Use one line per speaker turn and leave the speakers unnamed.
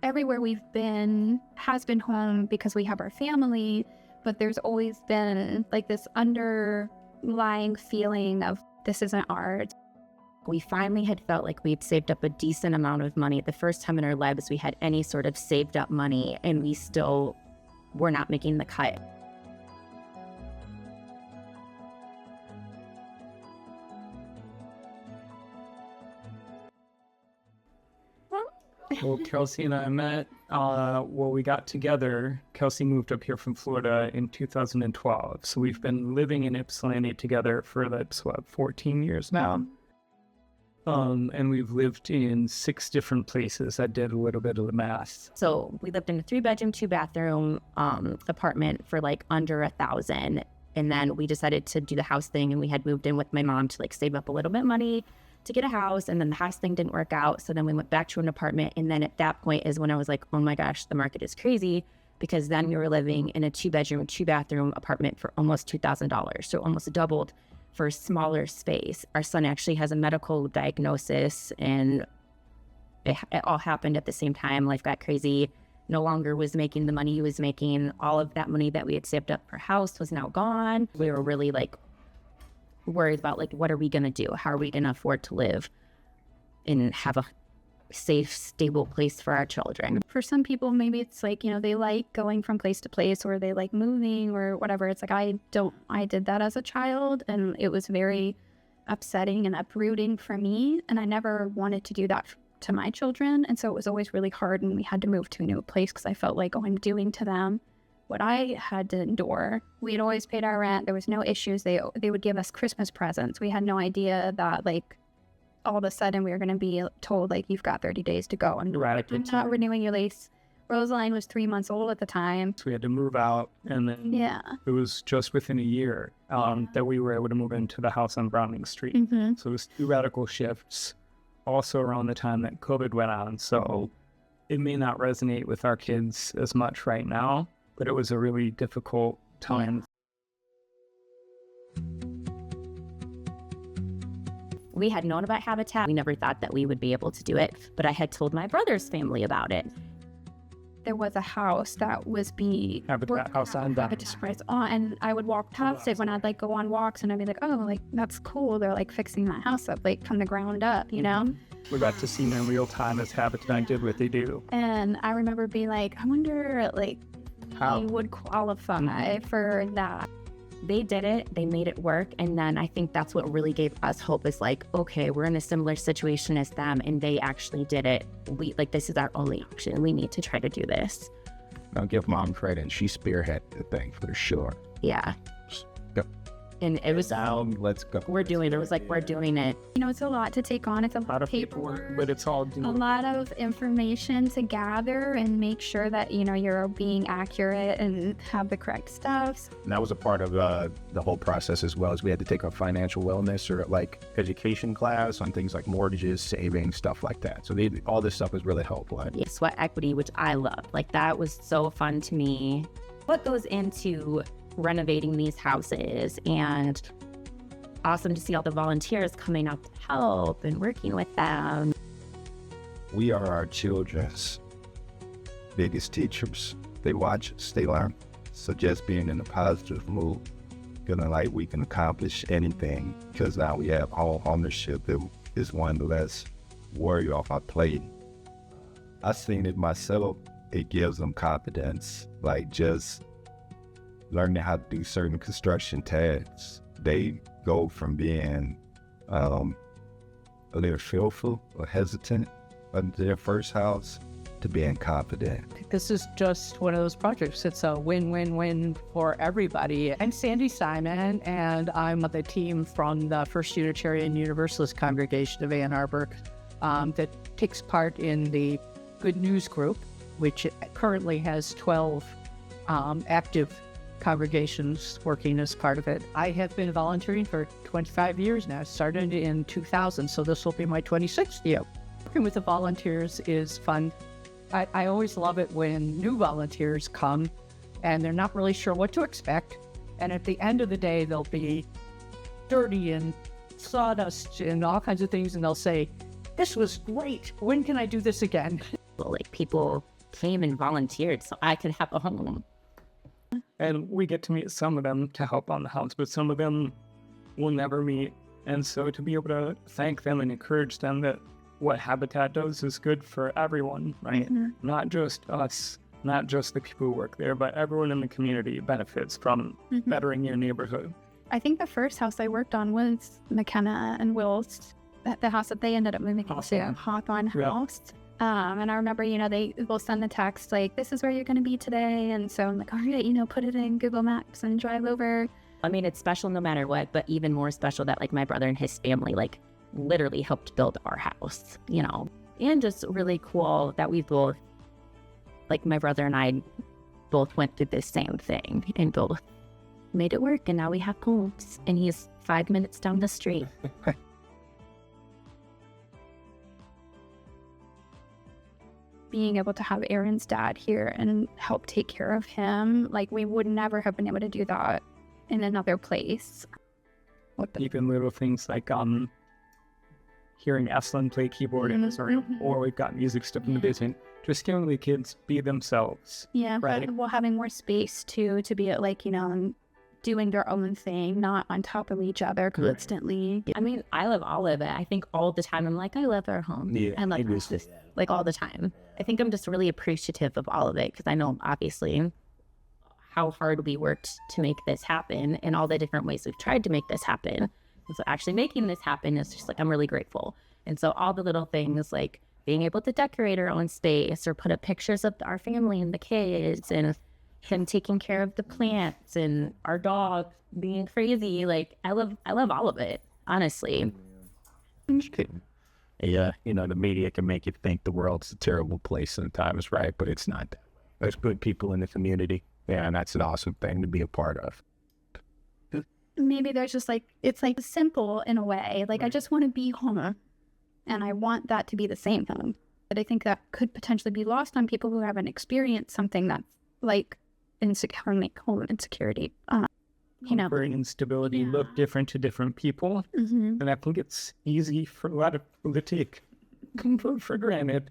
everywhere we've been has been home because we have our family, but there's always been like this underlying feeling of this isn't ours.
We finally had felt like we'd saved up a decent amount of money. The first time in our lives we had any sort of saved up money, and we still were not making the cut.
Well, Kelsey and I met, we got together. Kelsey moved up here from Florida in 2012. So we've been living in Ypsilanti together for 14 years now. And we've lived in 6 different places. I did a little bit of the math.
So we lived in a 3-bedroom, 2-bathroom apartment for like under $1,000. And then we decided to do the house thing, and we had moved in with my mom to like save up a little bit of money to get a house, and then the house thing didn't work out. So then we went back to an apartment, and then at that point is when I was like, oh my gosh, the market is crazy, because then we were living in a 2-bedroom, 2-bathroom apartment for almost $2,000. So almost doubled for a smaller space. Our son actually has a medical diagnosis, and it all happened at the same time. Life got crazy. No longer was making the money he was making. All of that money that we had saved up for house was now gone. We were really like worried about like, what are we going to do? How are we going to afford to live and have a safe, stable place for our children?
For some people, maybe it's like, they like going from place to place, or they like moving or whatever. It's like, I did that as a child, and it was very upsetting and uprooting for me. And I never wanted to do that to my children. And so it was always really hard, and we had to move to a new place because I felt like, I'm doing to them what I had to endure. We had always paid our rent. There was no issues. They would give us Christmas presents. We had no idea that like all of a sudden we were going to be told like, you've got 30 days to go, and
Right.
I'm not renewing your lease. Rosaline was 3 months old at the time.
So we had to move out, and then it was just within a year that we were able to move into the house on Browning Street.
Mm-hmm.
So it was 2 radical shifts, also around the time that COVID went on. So it may not resonate with our kids as much right now, but it was a really difficult time.
We had known about Habitat. We never thought that we would be able to do it, but I had told my brother's family about it.
There was a house that was being
Habitat house on that.
And I would walk past it when I'd like go on walks, and I'd be like, oh, like that's cool. They're like fixing that house up like from the ground up,
We got to see them in real time as Habitat did what they do.
And I remember being like, I wonder like how you would qualify for that.
They did it, they made it work, and then I think that's what really gave us hope, is like, okay, we're in a similar situation as them, and they actually did it. This is our only option. We need to try to do this.
I'll give Mom credit. She spearheaded the thing for sure.
Yeah.
Go.
And it was,
let's go.
we're doing it.
It's a lot to take on. It's a
lot of paperwork, but it's all
a lot of information to gather and make sure that, you're being accurate and have the correct stuff.
And that was a part of the whole process as well, as we had to take a financial wellness or like education class on things like mortgages, savings, stuff like that. So all this stuff was really helpful.
Yeah, sweat equity, which I love. Like, that was so fun to me. What goes into renovating these houses, and awesome to see all the volunteers coming out to help and working with them.
We are our children's biggest teachers. They watch us, they learn. So just being in a positive mood, feeling like we can accomplish anything, because now we have home ownership. It is one less worry off our plate. I've seen it myself. It gives them confidence, like just learning how to do certain construction tasks. They go from being a little fearful or hesitant of their first house to being confident.
This is just one of those projects. It's a win-win-win for everybody. I'm Sandy Simon, and I'm on the team from the First Unitarian Universalist Congregation of Ann Arbor that takes part in the Good News Group, which currently has 12 active congregations working as part of it. I have been volunteering for 25 years now. Started in 2000, so this will be my 26th year. Working with the volunteers is fun. I always love it when new volunteers come and they're not really sure what to expect. And at the end of the day, they'll be dirty and sawdust and all kinds of things, and they'll say, "This was great. When can I do this again?"
grateful. Like, people came and volunteered so I could have a home.
And we get to meet some of them to help on the house, but some of them we'll never meet. And so to be able to thank them and encourage them that what Habitat does is good for everyone, right? Not just us, not just the people who work there, but everyone in the community benefits from bettering your neighborhood.
I think the first house I worked on was McKenna and Will's, the house that they ended up moving into, Hawthorne House. And I remember, they will send the text like, this is where you're going to be today. And so I'm like, all right, put it in Google Maps and drive over.
I mean, it's special no matter what, but even more special that like my brother and his family like literally helped build our house, and just really cool that we both, like my brother and I both went through the same thing and both made it work. And now we have homes and he's 5 minutes down the street.
Being able to have Aaron's dad here and help take care of him, like we would never have been able to do that in another place.
Even little things like hearing Eslin play keyboard in his room, or we've got music stuff in the basement. Just hearing the kids be themselves.
Yeah,
right.
Well, having more space too, to be like, doing their own thing, not on top of each other constantly.
I mean, I love all of it. I think all the time I'm like, I love our home.
Yeah,
I love this, like all the time. I think I'm just really appreciative of all of it because I know obviously how hard we worked to make this happen and all the different ways we've tried to make this happen. And so actually making this happen is just like, I'm really grateful. And so all the little things like being able to decorate our own space or put up pictures of our family and the kids and him taking care of the plants and our dog being crazy. Like I love all of it, honestly.
Yeah, the media can make you think the world's a terrible place sometimes, right? But it's not that way. There's good people in the community. Yeah, and that's an awesome thing to be a part of.
Maybe there's just like, it's like simple in a way. Like, I just want to be home and I want that to be the same home. But I think that could potentially be lost on people who haven't experienced something that's like home insecurity.
Comfort and instability look different to different people. And I think it's easy for a lot of people to take comfort for granted.